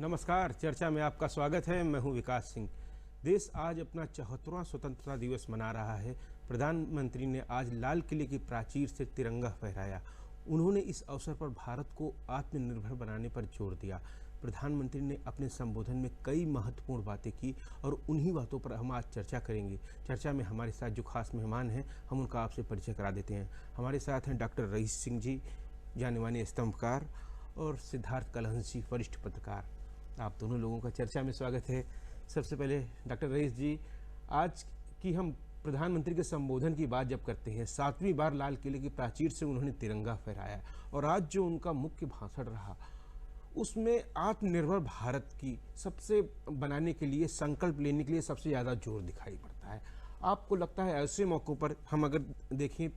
नमस्कार। चर्चा में आपका स्वागत है। मैं हूं विकास सिंह। देश आज अपना 74वां स्वतंत्रता दिवस मना रहा है। प्रधानमंत्री ने आज लाल किले की प्राचीर से तिरंगा फहराया। उन्होंने इस अवसर पर भारत को आत्मनिर्भर बनाने पर जोर दिया। प्रधानमंत्री ने अपने संबोधन में कई महत्वपूर्ण बातें की और उन्हीं बातों पर हम आज चर्चा करेंगे। चर्चा में हमारे साथ जो खास मेहमान हैं, हम उनका आपसे परिचय करा देते हैं। हमारे साथ हैं डॉक्टर रईस सिंह जी, जाने माने स्तंभकार, और सिद्धार्थ कलहंस जी, वरिष्ठ पत्रकार। आप दोनों लोगों का चर्चा में स्वागत है। सबसे पहले डॉक्टर रईस जी, आज की हम प्रधानमंत्री के संबोधन की बात जब करते हैं, 7वीं बार लाल किले की प्राचीर से उन्होंने तिरंगा फहराया और आज जो उनका मुख्य भाषण रहा उसमें आत्मनिर्भर भारत की सबसे बनाने के लिए, संकल्प लेने के लिए सबसे ज़्यादा जोर दिखाई पड़ता है। आपको लगता है ऐसे मौक़ों पर, हम अगर देखें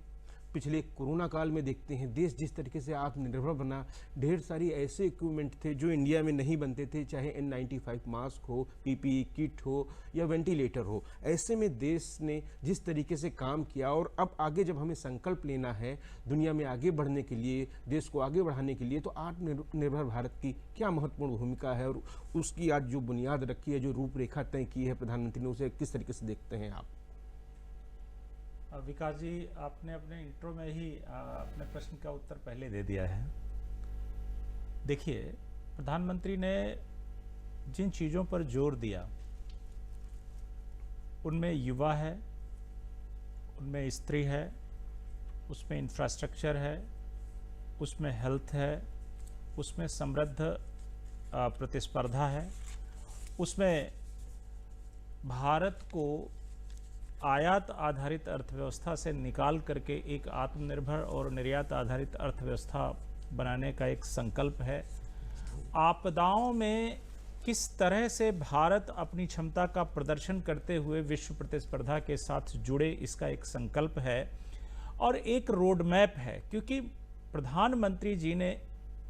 पिछले कोरोना काल में देखते हैं, देश जिस तरीके से आत्मनिर्भर बना, ढेर सारी ऐसे इक्विपमेंट थे जो इंडिया में नहीं बनते थे, चाहे N95 मास्क हो, PPE किट हो या वेंटिलेटर हो। ऐसे में देश ने जिस तरीके से काम किया, और अब आगे जब हमें संकल्प लेना है दुनिया में आगे बढ़ने के लिए, देश को आगे बढ़ाने के लिए, तो आत्मनिर्भर भारत की क्या महत्वपूर्ण भूमिका है और उसकी आज जो बुनियाद रखी है, जो रूपरेखा तय की है प्रधानमंत्री ने, उसे किस तरीके से देखते हैं आप? विकास जी, आपने अपने इंट्रो में ही अपने प्रश्न का उत्तर पहले दे दिया है। देखिए, प्रधानमंत्री ने जिन चीज़ों पर जोर दिया उनमें युवा है, उनमें स्त्री है, उसमें इंफ्रास्ट्रक्चर है, उसमें हेल्थ है, उसमें समृद्ध प्रतिस्पर्धा है, उसमें भारत को आयात आधारित अर्थव्यवस्था से निकाल करके एक आत्मनिर्भर और निर्यात आधारित अर्थव्यवस्था बनाने का एक संकल्प है। आपदाओं में किस तरह से भारत अपनी क्षमता का प्रदर्शन करते हुए विश्व प्रतिस्पर्धा के साथ जुड़े, इसका एक संकल्प है और एक रोड मैप है। क्योंकि प्रधानमंत्री जी ने,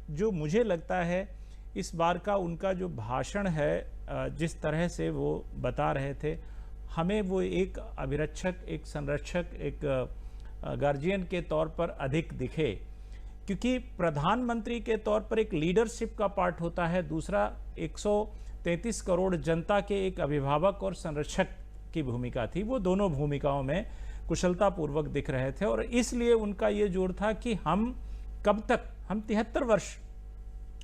जो मुझे लगता है इस बार का उनका जो भाषण है, जिस तरह से वो बता रहे थे, हमें वो एक अभिरक्षक, एक संरक्षक, एक गार्जियन के तौर पर अधिक दिखे। क्योंकि प्रधानमंत्री के तौर पर एक लीडरशिप का पार्ट होता है, दूसरा 133 करोड़ जनता के एक अभिभावक और संरक्षक की भूमिका थी। वो दोनों भूमिकाओं में कुशलतापूर्वक दिख रहे थे और इसलिए उनका ये जोर था कि हम कब तक, हम 73 वर्ष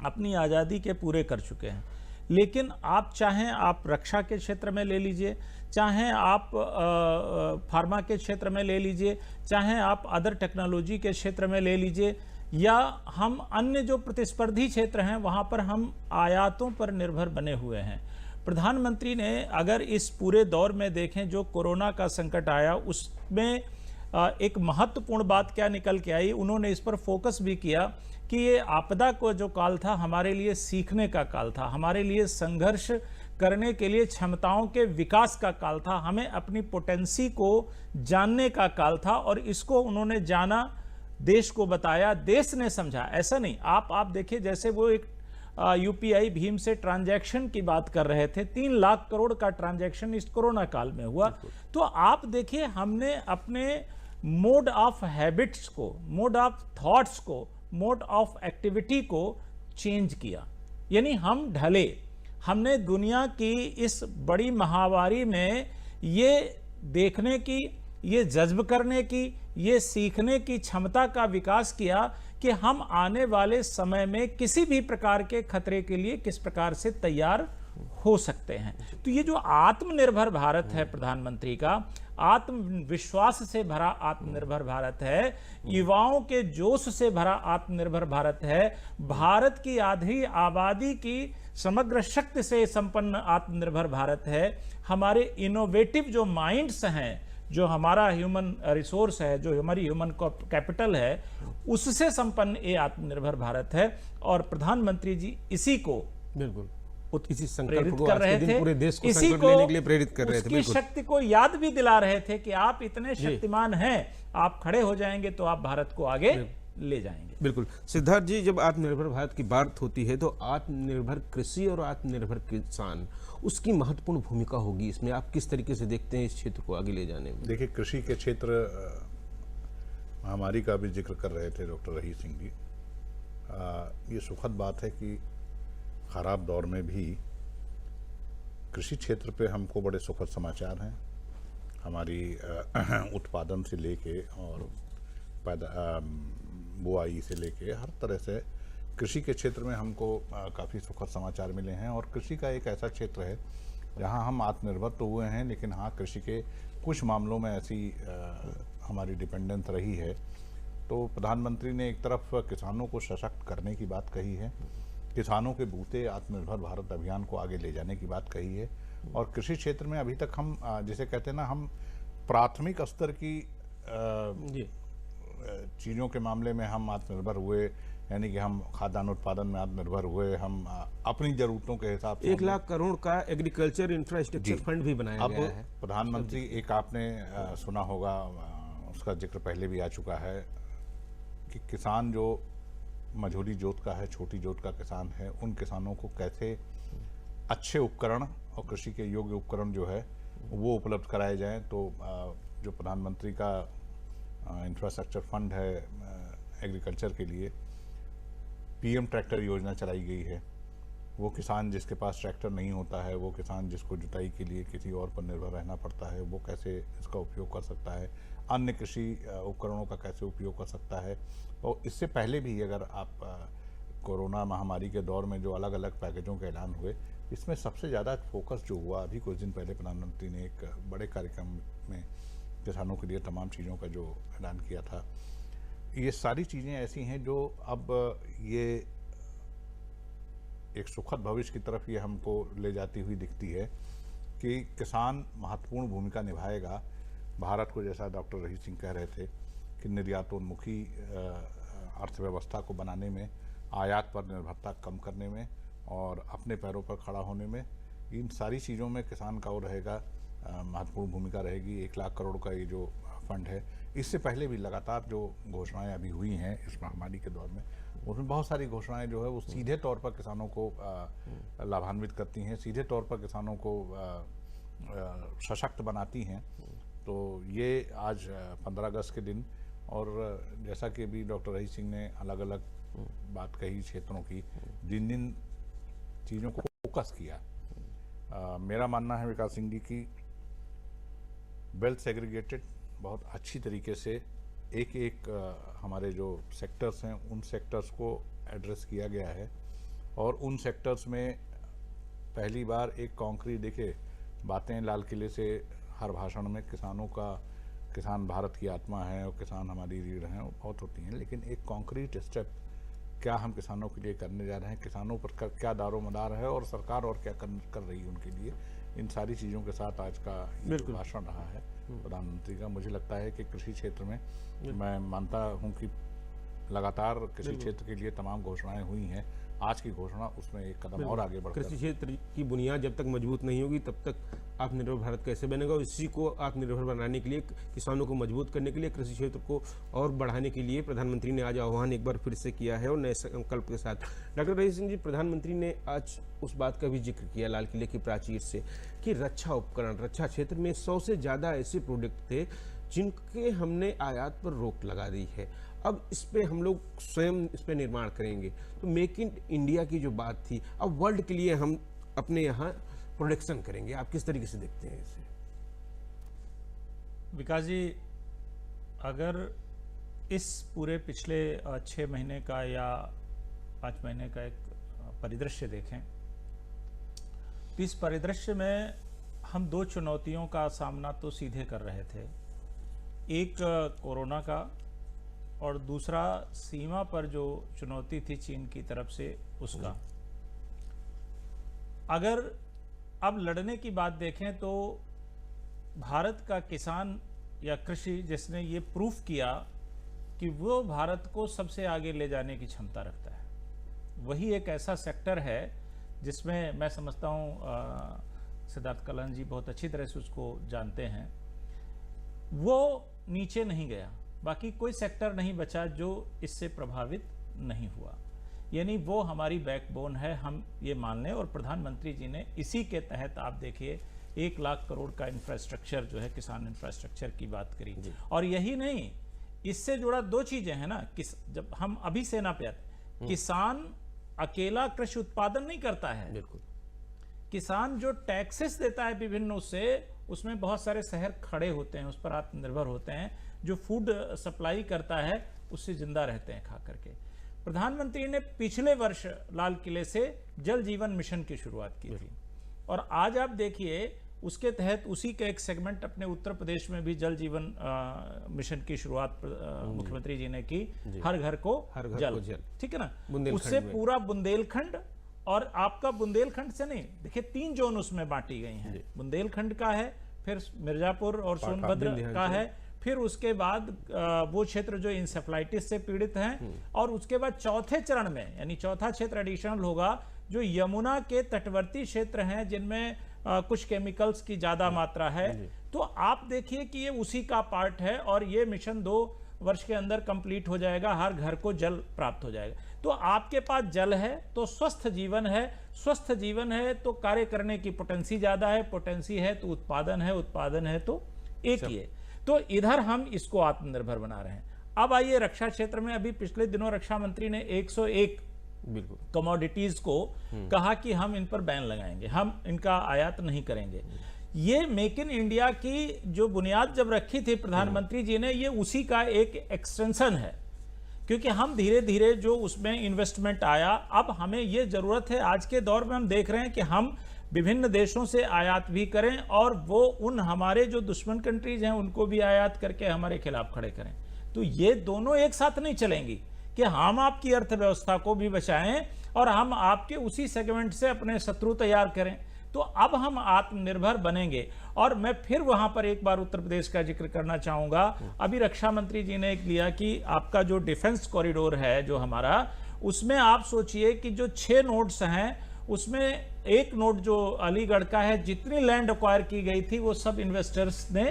अपनी आज़ादी के पूरे कर चुके हैं, लेकिन आप चाहें आप रक्षा के क्षेत्र में ले लीजिए, चाहें आप फार्मा के क्षेत्र में ले लीजिए, चाहें आप अदर टेक्नोलॉजी के क्षेत्र में ले लीजिए, या हम अन्य जो प्रतिस्पर्धी क्षेत्र हैं वहाँ पर हम आयातों पर निर्भर बने हुए हैं। प्रधानमंत्री ने अगर इस पूरे दौर में देखें, जो कोरोना का संकट आया, उसमें एक महत्वपूर्ण बात क्या निकल के आई, उन्होंने इस पर फोकस भी किया कि ये आपदा को जो काल था हमारे लिए सीखने का काल था, हमारे लिए संघर्ष करने के लिए क्षमताओं के विकास का काल था, हमें अपनी पोटेंसी को जानने का काल था। और इसको उन्होंने जाना, देश को बताया, देश ने समझा। ऐसा नहीं, आप देखिए, जैसे वो एक UPI भीम से ट्रांजैक्शन की बात कर रहे थे, 3 लाख करोड़ का ट्रांजैक्शन इस कोरोना काल में हुआ। तो आप देखिए, हमने अपने मोड ऑफ हैबिट्स को, मोड ऑफ थॉट्स को, मोड ऑफ एक्टिविटी को चेंज किया। यानी हम ढले, हमने दुनिया की इस बड़ी महामारी में ये देखने की, ये जज्ब करने की, ये सीखने की क्षमता का विकास किया कि हम आने वाले समय में किसी भी प्रकार के खतरे के लिए किस प्रकार से तैयार हो सकते हैं। तो ये जो आत्मनिर्भर भारत है प्रधानमंत्री का, आत्मविश्वास से भरा आत्मनिर्भर भारत है, युवाओं के जोश से भरा आत्मनिर्भर भारत है, भारत की आधी आबादी की समग्र शक्ति से संपन्न आत्मनिर्भर भारत है, हमारे इनोवेटिव जो माइंड्स हैं, जो हमारा ह्यूमन रिसोर्स है, जो हमारी ह्यूमन कैपिटल है, उससे संपन्न ये आत्मनिर्भर भारत है। और प्रधानमंत्री जी इसी को बिल्कुल इसी प्रेरित कर रहे थे, पूरे देश को इसी संकल्प को लेने के लिए प्रेरित कर रहे थे। उसकी शक्ति को याद भी दिला रहे थे कि आप इतने शक्तिमान हैं, आप खड़े हो जाएंगे तो आप भारत को आगे ले जाएंगे। बिल्कुल। सिद्धार्थ जी, जब आत्मनिर्भर भारत की बात होती है तो आत्मनिर्भर कृषि और आत्मनिर्भर किसान, उसकी महत्वपूर्ण भूमिका होगी इसमें। आप किस तरीके से देखते हैं इस क्षेत्र को आगे ले जाने में? देखिए, कृषि के क्षेत्र, महामारी का भी जिक्र कर रहे थे डॉक्टर रईस सिंह जी। ये सुखद बात है कि ख़राब दौर में भी कृषि क्षेत्र पे हमको बड़े सुखद समाचार हैं। हमारी उत्पादन से लेके और बुआई से लेके हर तरह से कृषि के क्षेत्र में हमको काफ़ी सुखद समाचार मिले हैं। और कृषि का एक ऐसा क्षेत्र है जहां हम आत्मनिर्भर तो हुए हैं, लेकिन हाँ, कृषि के कुछ मामलों में ऐसी हमारी डिपेंडेंस रही है। तो प्रधानमंत्री ने एक तरफ किसानों को सशक्त करने की बात कही है, किसानों के बूते आत्मनिर्भर भारत अभियान को आगे ले जाने की बात कही है। और कृषि क्षेत्र में अभी तक हम जिसे कहते हैं ना, हम प्राथमिक स्तर की चीज़ों के मामले में हम आत्मनिर्भर हुए, यानी कि हम खाद्यान्न उत्पादन में आत्मनिर्भर हुए। हम अपनी ज़रूरतों के हिसाब से 1 लाख करोड़ का एग्रीकल्चर इंफ्रास्ट्रक्चर फंड भी बनाया गया है। अब प्रधानमंत्री, एक आपने सुना होगा, उसका जिक्र पहले भी आ चुका है कि किसान जो मझोली जोत का है, छोटी जोत का किसान है, उन किसानों को कैसे अच्छे उपकरण और कृषि के योग्य उपकरण जो है वो उपलब्ध कराए जाएं। तो जो प्रधानमंत्री का इंफ्रास्ट्रक्चर फंड है एग्रीकल्चर के लिए, पीएम ट्रैक्टर योजना चलाई गई है। वो किसान जिसके पास ट्रैक्टर नहीं होता है, वो किसान जिसको जुताई के लिए किसी और पर निर्भर रहना पड़ता है, वो कैसे इसका उपयोग कर सकता है, अन्य कृषि उपकरणों का कैसे उपयोग कर सकता है। और इससे पहले भी अगर आप कोरोना महामारी के दौर में जो अलग अलग पैकेजों के ऐलान हुए, इसमें सबसे ज़्यादा फोकस जो हुआ, अभी कुछ दिन पहले प्रधानमंत्री ने एक बड़े कार्यक्रम में किसानों के लिए तमाम चीज़ों का जो ऐलान किया था, ये सारी चीज़ें ऐसी हैं जो अब ये एक सुखद भविष्य की तरफ ये हमको ले जाती हुई दिखती है कि किसान महत्वपूर्ण भूमिका निभाएगा। भारत को, जैसा डॉक्टर रहीम सिंह कह रहे थे, कि निर्यातोन्मुखी अर्थव्यवस्था को बनाने में, आयात पर निर्भरता कम करने में और अपने पैरों पर खड़ा होने में, इन सारी चीज़ों में किसान का वो रहेगा, महत्वपूर्ण भूमिका रहेगी। 1 लाख करोड़ का ये जो फंड है, इससे पहले भी लगातार जो घोषणाएं अभी हुई हैं इस महामारी के दौर में, उसमें बहुत सारी घोषणाएं जो है वो सीधे तौर पर किसानों को लाभान्वित करती हैं, सीधे तौर पर किसानों को सशक्त बनाती हैं। तो ये आज 15 अगस्त के दिन, और जैसा कि अभी डॉक्टर रहीम सिंह ने अलग अलग बात कही क्षेत्रों की, जिन जिन चीज़ों को फोकस किया, मेरा मानना है विकास सिंह जी की वेल सेग्रीगेटेड बहुत अच्छी तरीके से एक एक हमारे जो सेक्टर्स हैं उन सेक्टर्स को एड्रेस किया गया है। और उन सेक्टर्स में पहली बार एक कॉन्क्रीट, देखिए बातें लाल किले से हर भाषण में किसानों का, किसान भारत की आत्मा है और किसान हमारी रीढ़ हैं, बहुत होती हैं, लेकिन एक कॉन्क्रीट स्टेप क्या हम किसानों के लिए करने जा रहे हैं, किसानों पर क्या दारोमदार है और सरकार और क्या कर रही है उनके लिए, इन सारी चीज़ों के साथ आज का ये जो भाषण रहा है प्रधानमंत्री का, मुझे लगता है कि कृषि क्षेत्र में मैं मानता हूं कि लगातार कृषि क्षेत्र के लिए तमाम घोषणाएं हुई हैं। आज की घोषणा उसमें एक कदम और आगे बढ़कर, कृषि क्षेत्र की बुनियाद जब तक मजबूत नहीं होगी तब तक आत्मनिर्भर भारत कैसे बनेगा। और इसी को आत्मनिर्भर बनाने के लिए, किसानों को मजबूत करने के लिए, कृषि क्षेत्र को और बढ़ाने के लिए प्रधानमंत्री ने आज आह्वान एक बार फिर से किया है और नए संकल्प के साथ। डॉक्टर रहीम सिंह जी, प्रधानमंत्री ने आज उस बात का भी जिक्र किया लाल किले की प्राचीर से कि रक्षा उपकरण, रक्षा क्षेत्र में 100 से ज़्यादा ऐसे प्रोडक्ट थे जिनके हमने आयात पर रोक लगा दी है। अब इस पे हम लोग स्वयं इस पे निर्माण करेंगे। तो मेक इन इंडिया की जो बात थी, अब वर्ल्ड के लिए हम अपने यहाँ प्रोडक्शन करेंगे। आप किस तरीके से देखते हैं इसे? विकास जी, अगर इस पूरे पिछले 6 महीने का या 5 महीने का एक परिदृश्य देखें, तो इस परिदृश्य में हम 2 चुनौतियों का सामना तो सीधे कर रहे थे। एक कोरोना का, और दूसरा सीमा पर जो चुनौती थी चीन की तरफ से उसका। अगर अब लड़ने की बात देखें तो भारत का किसान या कृषि, जिसने ये प्रूफ किया कि वो भारत को सबसे आगे ले जाने की क्षमता रखता है, वही एक ऐसा सेक्टर है जिसमें मैं समझता हूँ सिद्धार्थ कलन जी बहुत अच्छी तरह से उसको जानते हैं, वो नीचे नहीं गया। बाकी कोई सेक्टर नहीं बचा जो इससे प्रभावित नहीं हुआ, यानी वो हमारी बैकबोन है, हम ये मान लें। और प्रधानमंत्री जी ने इसी के तहत आप देखिए 1 लाख करोड़ का इंफ्रास्ट्रक्चर जो है, किसान इंफ्रास्ट्रक्चर की बात करी। और यही नहीं, इससे जुड़ा 2 चीजें हैं ना, जब हम अभी सेना पे आते, किसान अकेला कृषि उत्पादन नहीं करता है। बिल्कुल। किसान जो टैक्सेस देता है विभिन्न, उसमें बहुत सारे शहर खड़े होते हैं, उस पर आत्मनिर्भर होते हैं। जो फूड सप्लाई करता है उससे जिंदा रहते हैं खा करके। प्रधानमंत्री ने पिछले वर्ष लाल किले से जल जीवन मिशन की शुरुआत की थी, और आज आप देखिए उसके तहत उसी का एक सेगमेंट अपने उत्तर प्रदेश में भी जल जीवन मिशन की शुरुआत मुख्यमंत्री जी ने की। हर घर को जल, ठीक है ना। उससे पूरा बुंदेलखंड, और आपका बुंदेलखंड से नहीं, देखिए 3 जोन उसमें बांटी गई हैं। बुंदेलखंड का है, फिर मिर्जापुर और सोनभद्र का है, फिर उसके बाद वो क्षेत्र जो इंसेफ्लाइटिस से पीड़ित हैं, और उसके बाद चौथे चरण में, यानी चौथा क्षेत्र एडिशनल होगा जो यमुना के तटवर्ती क्षेत्र हैं जिनमें कुछ केमिकल्स की ज्यादा मात्रा है। तो आप देखिए कि ये उसी का पार्ट है, और ये मिशन 2 वर्ष के अंदर कंप्लीट हो जाएगा, हर घर को जल प्राप्त हो जाएगा। तो आपके पास जल है तो स्वस्थ जीवन है, स्वस्थ जीवन है तो कार्य करने की पोटेंसी ज्यादा है, पोटेंसी है तो उत्पादन है, उत्पादन है तो एक ही है। तो इधर हम इसको आत्मनिर्भर बना रहे हैं। अब आइए रक्षा क्षेत्र में, अभी पिछले दिनों रक्षा मंत्री ने 101 बिल्कुल कमोडिटीज को कहा कि हम इन पर बैन लगाएंगे, हम इनका आयात नहीं करेंगे। ये मेक इन इंडिया की जो बुनियाद जब रखी थी प्रधानमंत्री जी ने, ये उसी का एक एक्सटेंशन है, क्योंकि हम धीरे धीरे जो उसमें इन्वेस्टमेंट आया, अब हमें ये जरूरत है, आज के दौर में हम देख रहे हैं कि हम विभिन्न देशों से आयात भी करें, और वो उन हमारे जो दुश्मन कंट्रीज हैं उनको भी आयात करके हमारे खिलाफ खड़े करें। तो ये दोनों एक साथ नहीं चलेंगी कि हम आपकी अर्थव्यवस्था को भी बचाएं और हम आपके उसी सेगमेंट से अपने शत्रु तैयार करें। तो अब हम आत्मनिर्भर बनेंगे। और मैं फिर वहां पर एक बार उत्तर प्रदेश का जिक्र करना चाहूंगा। अभी रक्षा मंत्री जी ने एक लिया कि आपका जो डिफेंस कॉरिडोर है जो हमारा, उसमें आप सोचिए कि जो 6 नोड्स हैं उसमें एक नोड जो अलीगढ़ का है, जितनी लैंड एक्वायर की गई थी वो सब इन्वेस्टर्स ने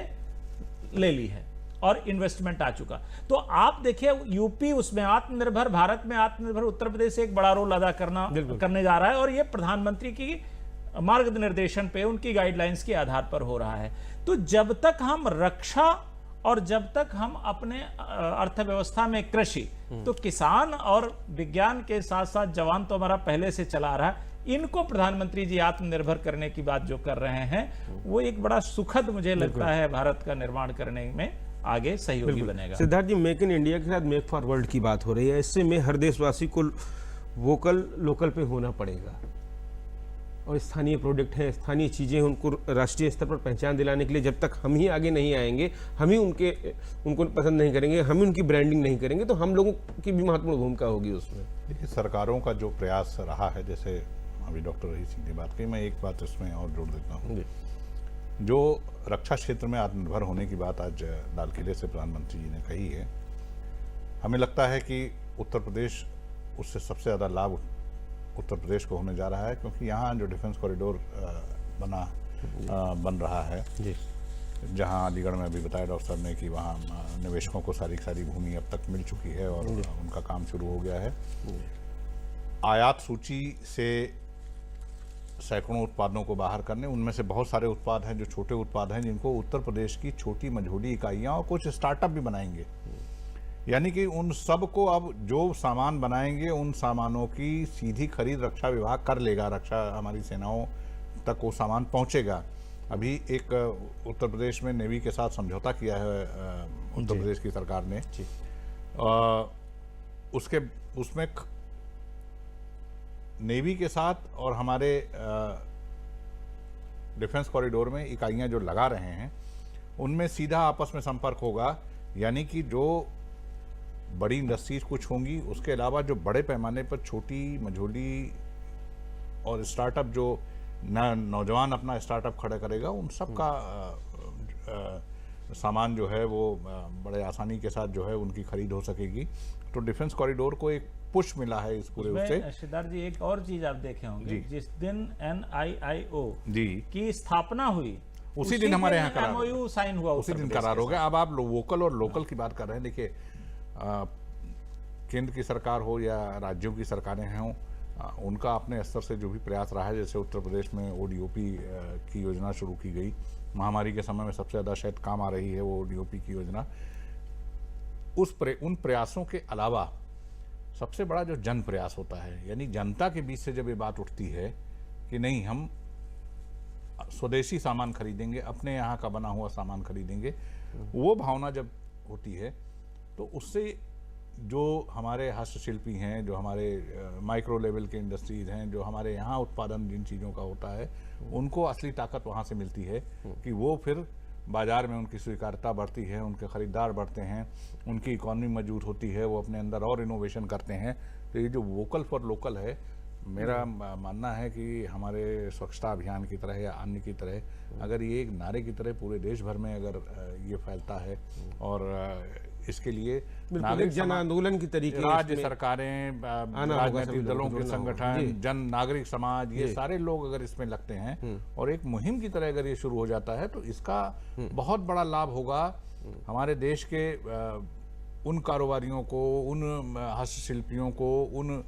ले ली है और इन्वेस्टमेंट आ चुका। तो आप देखिए यूपी उसमें आत्मनिर्भर, भारत में आत्मनिर्भर, उत्तर प्रदेश एक बड़ा रोल अदा करने जा रहा है, और ये प्रधानमंत्री की मार्गनिर्देशन पे, उनकी गाइडलाइंस के आधार पर हो रहा है। तो जब तक हम रक्षा और जब तक हम अपने अर्थव्यवस्था में कृषि, तो किसान और विज्ञान के साथ साथ जवान तो हमारा पहले से चला रहा है, इनको प्रधानमंत्री जी आत्मनिर्भर करने की बात जो कर रहे हैं वो एक बड़ा सुखद मुझे लगता है भारत का निर्माण करने में आगे सहयोगी बनेगा। सिद्धार्थ जी, मेक इन इंडिया के साथ मेक फॉर वर्ल्ड की बात हो रही है, इससे में हर देशवासी को वोकल लोकल पे होना पड़ेगा, और स्थानीय प्रोडक्ट हैं, स्थानीय चीज़ें, उनको राष्ट्रीय स्तर पर पहचान दिलाने के लिए जब तक हम ही आगे नहीं आएंगे, हम ही उनको पसंद नहीं करेंगे, हम ही उनकी ब्रांडिंग नहीं करेंगे, तो हम लोगों की भी महत्वपूर्ण भूमिका होगी उसमें। देखिए, सरकारों का जो प्रयास रहा है, जैसे अभी डॉक्टर रहीस सिंह ने बात कही, मैं एक बात इसमें और जोड़ देता हूँ। जो रक्षा क्षेत्र में आत्मनिर्भर होने की बात आज लाल किले से प्रधानमंत्री जी ने कही है, हमें लगता है कि उत्तर प्रदेश उससे सबसे ज़्यादा लाभ उत्तर प्रदेश को होने जा रहा है, क्योंकि यहाँ जो डिफेंस कॉरिडोर बन रहा है, जहाँ अलीगढ़ में अभी बताया डॉक्टर साहब ने कि वहाँ निवेशकों को सारी भूमि अब तक मिल चुकी है और उनका काम शुरू हो गया है। आयात सूची से सैकड़ों उत्पादों को बाहर करने, उनमें से बहुत सारे उत्पाद हैं जो छोटे उत्पाद हैं, जिनको उत्तर प्रदेश की छोटी मझोली इकाइयाँ और कुछ स्टार्टअप भी बनाएंगे। यानी कि उन सब को अब जो सामान बनाएंगे, उन सामानों की सीधी खरीद रक्षा विभाग कर लेगा, रक्षा हमारी सेनाओं तक वो सामान पहुंचेगा। अभी एक उत्तर प्रदेश में नेवी के साथ समझौता किया है उत्तर प्रदेश की सरकार ने, उसमें नेवी के साथ और हमारे डिफेंस कॉरिडोर में इकाइयां जो लगा रहे हैं, उनमें सीधा आपस में संपर्क होगा। यानी कि जो बड़ी इंडस्ट्रीज कुछ होंगी, उसके अलावा जो बड़े पैमाने पर छोटी मझोली और स्टार्टअप जो नौजवान अपना स्टार्टअप खड़ा करेगा, उन सब का सामान जो है वो बड़े आसानी के साथ जो है उनकी खरीद हो सकेगी। तो डिफेंस कॉरिडोर को एक पुश मिला है इस पूरे उससे। सिद्धार्थ जी, एक और चीज आप देखे होंगे, जिस दिन NIIO जी की स्थापना हुई उसी दिन हमारे यहाँ MOU साइन हुआ, उसी दिन करार हो गया। अब आप वोकल और लोकल की बात कर रहे हैं। देखिए, केंद्र की सरकार हो या राज्यों की सरकारें हों, उनका अपने स्तर से जो भी प्रयास रहा है, जैसे उत्तर प्रदेश में ODOP की योजना शुरू की गई, महामारी के समय में सबसे ज़्यादा शायद काम आ रही है वो ODOP की योजना। उन प्रयासों के अलावा सबसे बड़ा जो जन प्रयास होता है, यानी जनता के बीच से जब ये बात उठती है कि नहीं हम स्वदेशी सामान खरीदेंगे, अपने यहाँ का बना हुआ सामान खरीदेंगे, वो भावना जब होती है तो उससे जो हमारे हस्तशिल्पी हैं, जो हमारे माइक्रो लेवल के इंडस्ट्रीज हैं, जो हमारे यहाँ उत्पादन जिन चीज़ों का होता है, उनको असली ताकत वहाँ से मिलती है कि वो फिर बाजार में उनकी स्वीकार्यता बढ़ती है, उनके खरीदार बढ़ते हैं, उनकी इकॉनमी मजबूत होती है, वो अपने अंदर और इनोवेशन करते हैं। तो ये जो वोकल फॉर लोकल है, मेरा मानना है कि हमारे स्वच्छता अभियान की तरह या अन्य की तरह अगर ये एक नारे की तरह पूरे देश भर में अगर ये फैलता है और इसके लिए नागरिक जन आंदोलन की तरीके राज्य सरकारें, राजनीतिक दलों के संगठन, जन नागरिक समाज, ये सारे लोग अगर इसमें लगते हैं और एक मुहिम की तरह अगर ये शुरू हो जाता है तो इसका बहुत बड़ा लाभ होगा हमारे देश के उन कारोबारियों को, उन हस्तशिल्पियों को, उन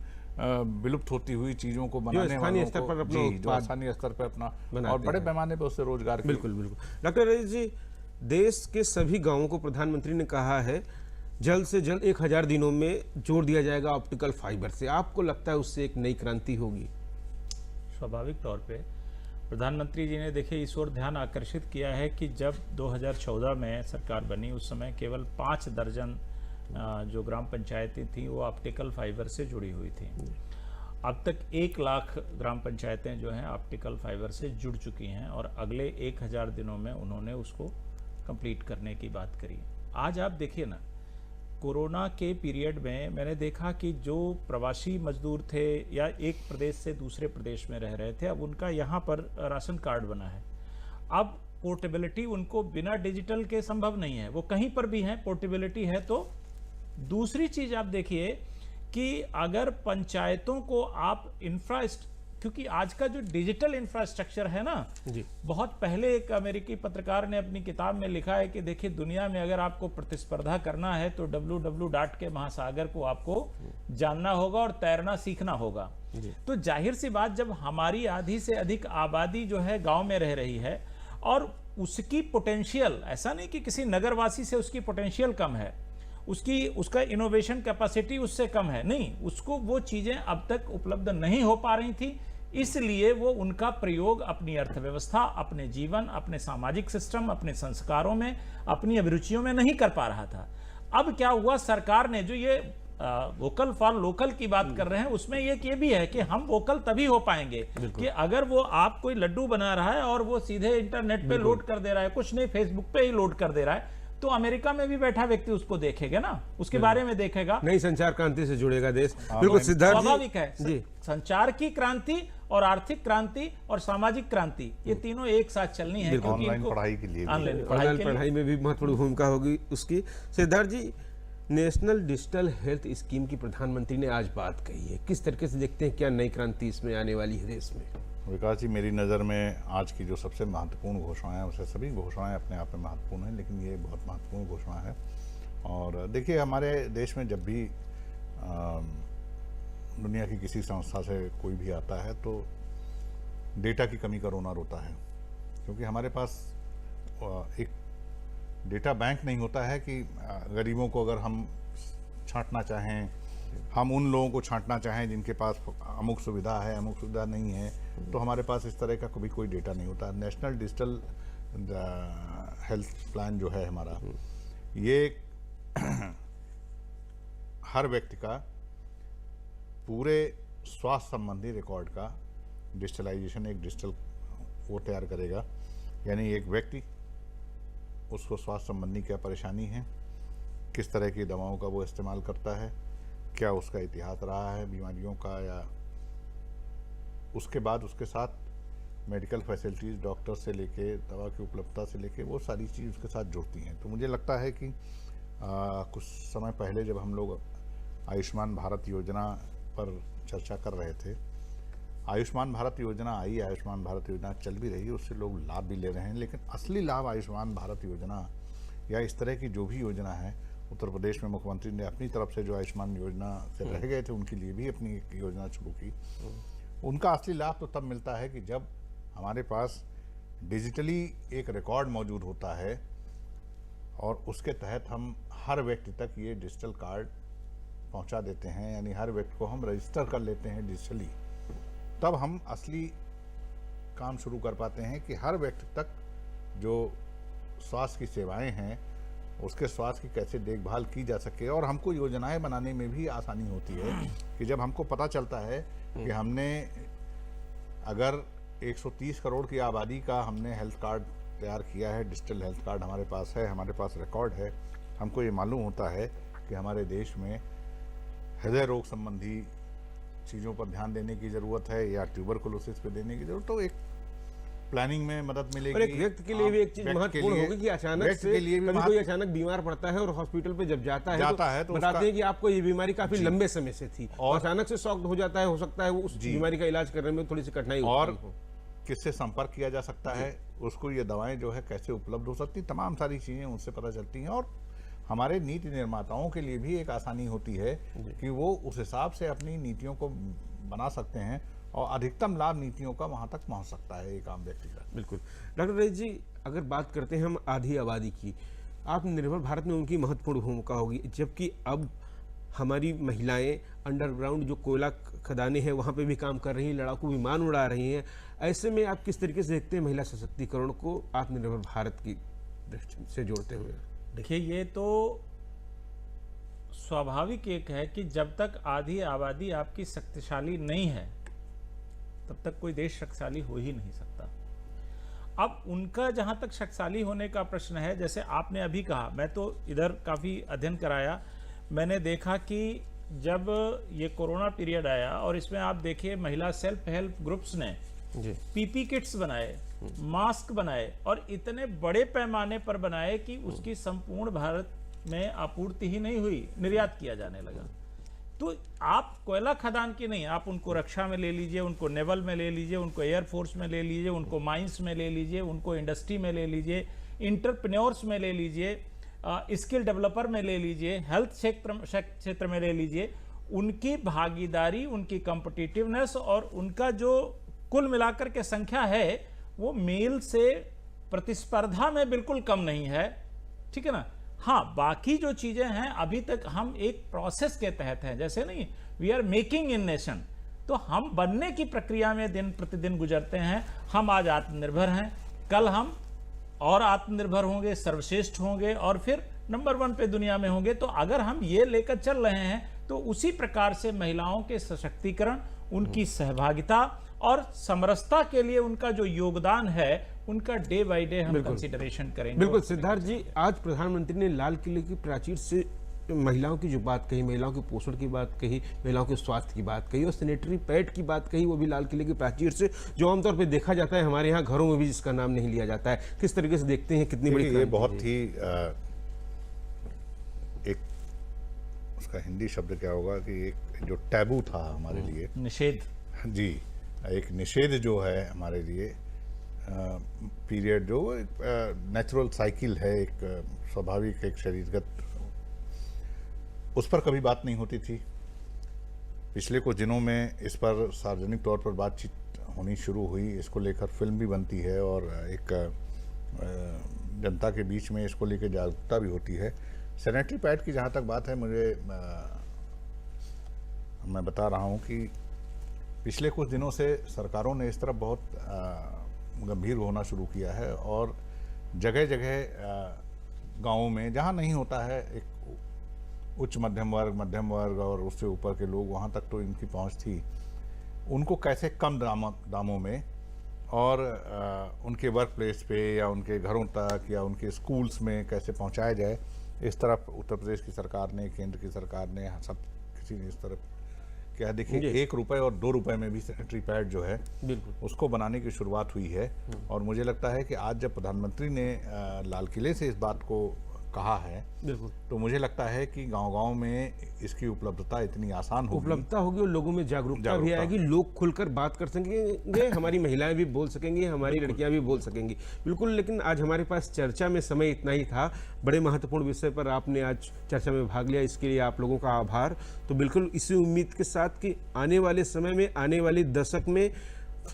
विलुप्त होती हुई चीजों को बनाने वालों को, जो स्थानीय स्तर पर अपना और बड़े पैमाने पर उससे रोजगार। बिल्कुल बिल्कुल। डॉक्टर रईस जी, देश के सभी गांवों को प्रधानमंत्री ने कहा है जल्द से जल्द 1000 दिनों में जोड़ दिया जाएगा ऑप्टिकल फाइबर से। आपको लगता है उससे एक नई क्रांति होगी? स्वाभाविक तौर पे प्रधानमंत्री जी ने देखिए इस ओर ध्यान आकर्षित किया है कि जब 2014 में सरकार बनी उस समय केवल 5 दर्जन जो ग्राम पंचायतें थीं वो ऑप्टिकल फाइबर से जुड़ी हुई थी। अब तक 1 लाख ग्राम पंचायतें जो हैं ऑप्टिकल फाइबर से जुड़ चुकी हैं और अगले 1000 दिनों में उन्होंने उसको कंप्लीट करने की बात करी। आज आप देखिए ना, कोरोना के पीरियड में मैंने देखा कि जो प्रवासी मजदूर थे या एक प्रदेश से दूसरे प्रदेश में रह रहे थे, अब उनका यहाँ पर राशन कार्ड बना है। अब पोर्टेबिलिटी उनको बिना डिजिटल के संभव नहीं है, वो कहीं पर भी हैं, पोर्टेबिलिटी है। तो दूसरी चीज आप देखिए कि अगर पंचायतों को आप क्योंकि आज का जो डिजिटल इंफ्रास्ट्रक्चर है ना जी, बहुत पहले एक अमेरिकी पत्रकार ने अपनी किताब में लिखा है कि देखिए दुनिया में अगर आपको प्रतिस्पर्धा करना है तो WW के महासागर को आपको जानना होगा और तैरना सीखना होगा। तो जाहिर सी बात, जब हमारी आधी से अधिक आबादी जो है गांव में रह रही है और उसकी पोटेंशियल, ऐसा नहीं कि किसी नगरवासी से उसकी पोटेंशियल कम है, उसका इनोवेशन कैपेसिटी उससे कम है, नहीं, उसको वो चीजें अब तक उपलब्ध नहीं हो पा रही थी, इसलिए वो उनका प्रयोग अपनी अर्थव्यवस्था, अपने जीवन, अपने सामाजिक सिस्टम, अपने संस्कारों में, अपनी अभिरुचियों में नहीं कर पा रहा था। अब क्या हुआ, सरकार ने जो ये वोकल फॉर लोकल की बात कर रहे हैं उसमें ये भी है कि हम वोकल तभी हो पाएंगे कि अगर वो आप कोई लड्डू बना रहा है और वो सीधे इंटरनेट पे लोड कर दे रहा है, कुछ नहीं फेसबुक पे ही लोड कर दे रहा है, तो अमेरिका में भी बैठा व्यक्ति उसको देखेगा ना, उसके बारे में देखेगा, नई संचार क्रांति से जुड़ेगा देश। बिल्कुल सिद्धार्थ जी, स्वाभाविक है जी, संचार की क्रांति और आर्थिक क्रांति और सामाजिक क्रांति, ये तीनों एक साथ चलनी है, क्योंकि ऑनलाइन पढ़ाई के लिए, ऑनलाइन पढ़ाई में भी महत्वपूर्ण भूमिका होगी उसकी। सिद्धार्थ जी, नेशनल डिजिटल हेल्थ स्कीम की प्रधानमंत्री ने आज बात कही है, किस तरीके से देखते हैं, क्या नई क्रांति इसमें आने वाली है देश में? विकास जी, मेरी नज़र में आज की जो सबसे महत्वपूर्ण घोषणाएं हैं, उसे सभी घोषणाएं अपने आप में महत्वपूर्ण हैं, लेकिन ये बहुत महत्वपूर्ण घोषणा है। और देखिए, हमारे देश में जब भी दुनिया की किसी संस्था से कोई भी आता है तो डेटा की कमी का रोना रोता है, क्योंकि हमारे पास एक डेटा बैंक नहीं होता है कि गरीबों को अगर हम छांटना चाहें, हम उन लोगों को छांटना चाहें जिनके पास अमुक सुविधा है, अमुक सुविधा नहीं है, तो हमारे पास इस तरह का कभी कोई डेटा नहीं होता। नेशनल डिजिटल हेल्थ प्लान जो है हमारा, ये हर व्यक्ति का पूरे स्वास्थ्य संबंधी रिकॉर्ड का डिजिटलाइजेशन, एक डिजिटल वो तैयार करेगा। यानी एक व्यक्ति, उसको स्वास्थ्य संबंधी क्या परेशानी है, किस तरह की दवाओं का वो इस्तेमाल करता है, क्या उसका इतिहास रहा है बीमारियों का, या उसके बाद उसके साथ मेडिकल फैसिलिटीज़, डॉक्टर से लेके दवा की उपलब्धता से लेके वो सारी चीज़ उसके साथ जुड़ती हैं। तो मुझे लगता है कि कुछ समय पहले जब हम लोग आयुष्मान भारत योजना पर चर्चा कर रहे थे, आयुष्मान भारत योजना आई, आयुष्मान भारत योजना चल भी रही है, उससे लोग लाभ भी ले रहे हैं, लेकिन असली लाभ आयुष्मान भारत योजना या इस तरह की जो भी योजना है, उत्तर प्रदेश में मुख्यमंत्री ने अपनी तरफ से जो आयुष्मान योजना से रह गए थे उनके लिए भी अपनी एक योजना शुरू की। उनका असली लाभ तो तब मिलता है कि जब हमारे पास डिजिटली एक रिकॉर्ड मौजूद होता है और उसके तहत हम हर व्यक्ति तक ये डिजिटल कार्ड पहुंचा देते हैं, यानी हर व्यक्ति को हम रजिस्टर कर लेते हैं डिजिटली, तब हम असली काम शुरू कर पाते हैं कि हर व्यक्ति तक जो स्वास्थ्य की सेवाएं हैं उसके स्वास्थ्य की कैसे देखभाल की जा सके। और हमको योजनाएं बनाने में भी आसानी होती है कि जब हमको पता चलता है कि हमने अगर 130 करोड़ की आबादी का हमने हेल्थ कार्ड तैयार किया है, डिजिटल हेल्थ कार्ड हमारे पास है, हमारे पास रिकॉर्ड है, हमको ये मालूम होता है कि हमारे देश में हृदय रोग संबंधी चीज़ों पर ध्यान देने की ज़रूरत है या ट्यूबरकुलोसिस पे देने की ज़रूरत, तो एक प्लानिंग में मदद मिलेगी। और एक व्यक्ति के लिए भी एक चीज महत्वपूर्ण होगी कि अचानक से कभी कोई अचानक बीमार पड़ता है और हॉस्पिटल पे जब जाता है तो बताते हैं कि आपको ये बीमारी काफी लंबे समय से थी और अचानक से शॉक हो जाता है, हो सकता है वो उस बीमारी का इलाज करने में थोड़ी सी कठिनाई और किससे संपर्क किया जा सकता है, उसको ये दवाएं जो है कैसे उपलब्ध हो सकती, तमाम सारी चीज़ें उनसे पता चलती हैं। और हमारे नीति निर्माताओं के लिए भी एक आसानी होती है कि वो उस हिसाब से अपनी नीतियों को बना सकते हैं और अधिकतम लाभ नीतियों का वहां तक पहुंच सकता है एक आम व्यक्ति का। बिल्कुल। डॉक्टर रईस जी, अगर बात करते हैं हम आधी आबादी की, आत्मनिर्भर भारत में उनकी महत्वपूर्ण भूमिका होगी, जबकि अब हमारी महिलाएं अंडरग्राउंड जो कोयला खदानें हैं वहाँ पे भी काम कर रही हैं, लड़ाकू विमान उड़ा रही हैं। ऐसे में आप किस तरीके से देखते हैं महिला सशक्तिकरण को आत्मनिर्भर भारत की दृष्टि से जोड़ते हुए? देखिए, ये तो स्वाभाविक एक है कि जब तक आधी आबादी आपकी शक्तिशाली नहीं है तब तक कोई देश शक्तिशाली हो ही नहीं सकता। अब उनका जहां तक शक्तिशाली होने का प्रश्न है, जैसे आपने अभी कहा, मैं तो इधर काफ़ी अध्ययन कराया, मैंने देखा कि जब ये कोरोना पीरियड आया और इसमें आप देखिए महिला सेल्फ हेल्प ग्रुप्स ने पीपी किट्स बनाए, मास्क बनाए और इतने बड़े पैमाने पर बनाए कि उसकी संपूर्ण भारत में आपूर्ति ही नहीं हुई, निर्यात किया जाने लगा। तो आप कोयला खदान की नहीं, आप उनको रक्षा में ले लीजिए, उनको नेवल में ले लीजिए, उनको एयरफोर्स में ले लीजिए, उनको माइंस में ले लीजिए, उनको इंडस्ट्री में ले लीजिए, इंटरप्रेन्योर्स में ले लीजिए, स्किल डेवलपर में ले लीजिए, हेल्थ क्षेत्र में ले लीजिए, उनकी भागीदारी, उनकी कॉम्पिटिटिवनेस और उनका जो कुल मिलाकर के संख्या है वो मेल से प्रतिस्पर्धा में बिल्कुल कम नहीं है, ठीक है ना। हाँ, बाकी जो चीजें हैं अभी तक हम एक प्रोसेस के तहत हैं, जैसे नहीं we are making in nation, तो हम बनने की प्रक्रिया में दिन प्रतिदिन गुजरते हैं। हम आज आत्मनिर्भर हैं, कल हम और आत्मनिर्भर होंगे, सर्वश्रेष्ठ होंगे और फिर नंबर 1 पे दुनिया में होंगे। तो अगर हम ये लेकर चल रहे हैं तो उसी प्रकार से महिलाओं के सशक्तिकरण, उनकी सहभागिता और समरसता के लिए उनका जो योगदान है उनका डे बाय डे हम कंसीडरेशन करेंगे। बिल्कुल सिद्धार्थ जी, आज प्रधानमंत्री ने लाल किले की प्राचीर से महिलाओं की जो बात कही, महिलाओं के पोषण की बात कही, महिलाओं के स्वास्थ्य की बात कही और सैनिटरी पैड की बात कही, वो भी लाल किले की प्राचीर से, जो आमतौर पे देखा जाता है हमारे यहाँ घरों में भी जिसका नाम नहीं लिया जाता है। किस तरीके से देखते हैं, कितनी बड़ी ये बहुत ही एक उसका हिंदी शब्द क्या होगा कि एक जो टैबू था हमारे लिए, निषेध जी, एक निषेध जो है हमारे लिए पीरियड, जो नेचुरल साइकिल है, एक स्वाभाविक एक शरीरगत, उस पर कभी बात नहीं होती थी। पिछले कुछ दिनों में इस पर सार्वजनिक तौर पर बातचीत होनी शुरू हुई, इसको लेकर फिल्म भी बनती है और एक जनता के बीच में इसको लेकर जागरूकता भी होती है। सैनिटरी पैड की जहाँ तक बात है, मैं बता रहा हूँ कि पिछले कुछ दिनों से सरकारों ने इस तरफ बहुत गंभीर होना शुरू किया है और जगह जगह गाँवों में जहाँ नहीं होता है, एक उच्च मध्यम वर्ग और उससे ऊपर के लोग, वहाँ तक तो इनकी पहुँच थी, उनको कैसे कम दामों में और उनके वर्क प्लेस पे या उनके घरों तक या उनके स्कूल्स में कैसे पहुँचाया जाए, इस तरफ उत्तर प्रदेश की सरकार ने, केंद्र की सरकार ने, सब किसी ने इस तरफ क्या, देखिए 1 रुपए और 2 रुपए में भी सैनिटरी पैड जो है उसको बनाने की शुरुआत हुई है। और मुझे लगता है कि आज जब प्रधानमंत्री ने लाल किले से इस बात को कहा है, तो मुझे लगता है कि गांव-गांव में इसकी उपलब्धता इतनी आसान होगी, उपलब्धता होगी और लोगों में जागरूकता भी आएगी, लोग खुलकर बात कर सकेंगे, हमारी महिलाएं भी बोल सकेंगी, हमारी लड़कियां भी बोल सकेंगी। बिल्कुल, लेकिन आज हमारे पास चर्चा में समय इतना ही था। बड़े महत्वपूर्ण विषय पर आपने आज चर्चा में भाग लिया, इसके लिए आप लोगों का आभार। तो बिल्कुल इसी उम्मीद के साथ कि आने वाले समय में, आने वाले दशक में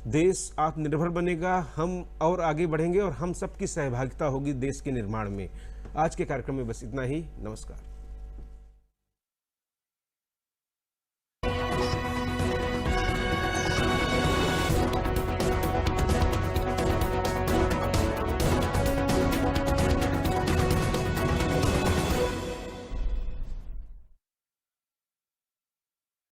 देश आत्मनिर्भर बनेगा, हम और आगे बढ़ेंगे और हम सबकी सहभागिता होगी देश के निर्माण में। आज के कार्यक्रम में बस इतना ही। नमस्कार।